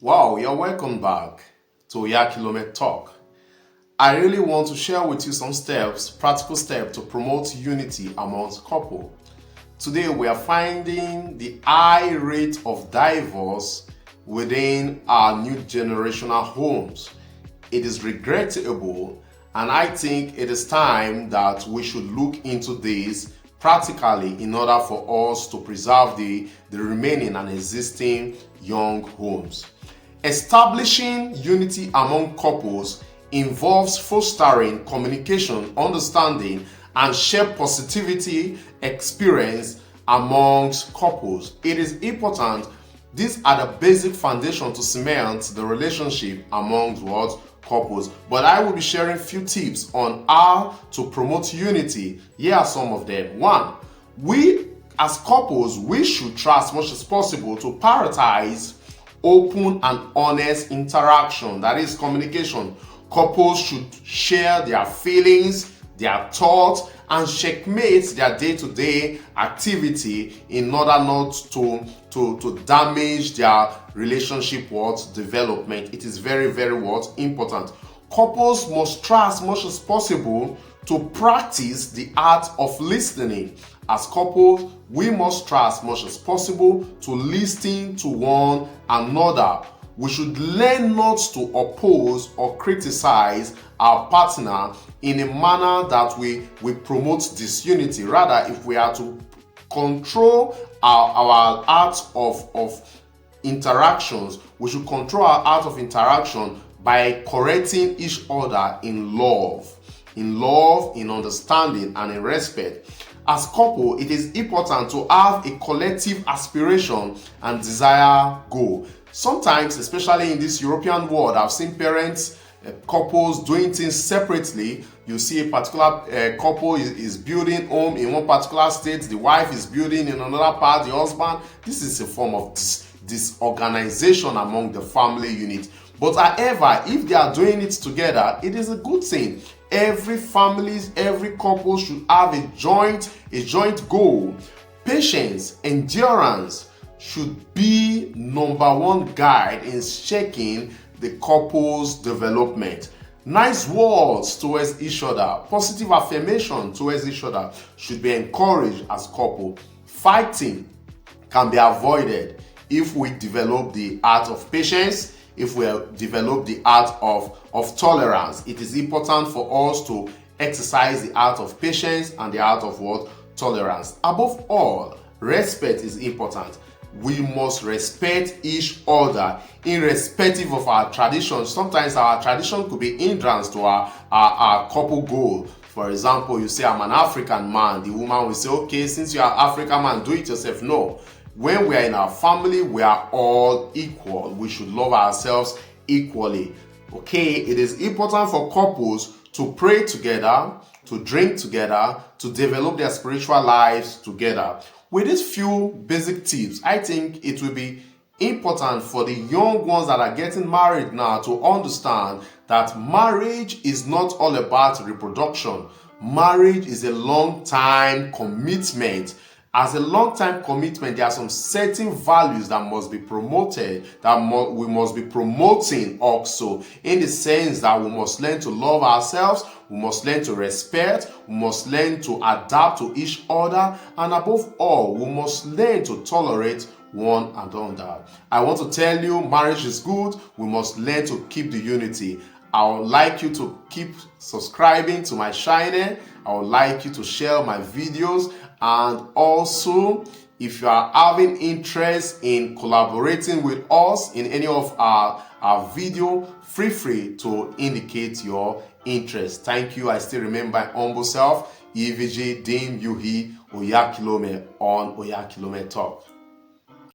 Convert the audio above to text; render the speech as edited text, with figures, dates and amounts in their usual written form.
Wow, you're welcome back to Yakilome Talk. I really want to share with you some practical steps to promote unity amongst couple. Today we are finding the high rate of divorce within our new generational homes. It is regrettable, and I think it is time that we should look into this practically in order for us to preserve the remaining and existing young homes. Establishing unity among couples involves fostering communication, understanding, and shared positivity experience amongst couples. It is important. These are the basic foundation to cement the relationship amongst couples. But I will be sharing few tips on how to promote unity. Here are some of them. One, we as couples, we should try as much as possible to prioritize open and honest interaction, that is communication. Couples should share their feelings, their thoughts, and checkmate their day-to-day activity in order not to damage their relationship development. It is very, very important. Couples must try as much as possible to practice the art of listening. As couples, we must try as much as possible to listen to one another. We should learn not to oppose or criticize our partner in a manner that we promote disunity. Rather, if we are to control our art of interactions, we should control our art of interaction by correcting each other in love, in understanding, and in respect. As couple, it is important to have a collective aspiration and desire goal. Sometimes, especially in this European world, I've seen parents, couples doing things separately. You see a particular couple is building home in one particular state, the wife is building in another part, the husband. This is a form of disorganization among the family unit. But however, if they are doing it together, it is a good thing. Every couple should have a joint goal. Patience, endurance should be number one guide in checking the couple's development. Nice words towards each other, positive affirmation towards each other should be encouraged as couple. Fighting can be avoided if we develop the art of patience, if we develop the art of tolerance. It is important for us to exercise the art of patience and the art of tolerance. Above all, respect is important. We must respect each other irrespective of our tradition. Sometimes our tradition could be hindrance to our couple goal. For example, you say, I'm an African man. The woman will say, okay, since you are an African man, do it yourself. No. When we are in our family, we are all equal. We should love ourselves equally. Okay, it is important for couples to pray together, to drink together, to develop their spiritual lives together. With these few basic tips, I think it will be important for the young ones that are getting married now to understand that marriage is not all about reproduction. Marriage is a long-time commitment. As a long-time commitment, there are some certain values that must be promoted, we must be promoting also, in the sense that we must learn to love ourselves, we must learn to respect, we must learn to adapt to each other, and above all, we must learn to tolerate one another. I want to tell you, marriage is good. We must learn to keep the unity. I would like you to keep subscribing to my channel. I would like you to share my videos. And also, if you are having interest in collaborating with us in any of our video, feel free to indicate your interest. Thank you. I still remember my humble self, EVJ Dim Yuhi Oyakilome on Oyakilome Talk.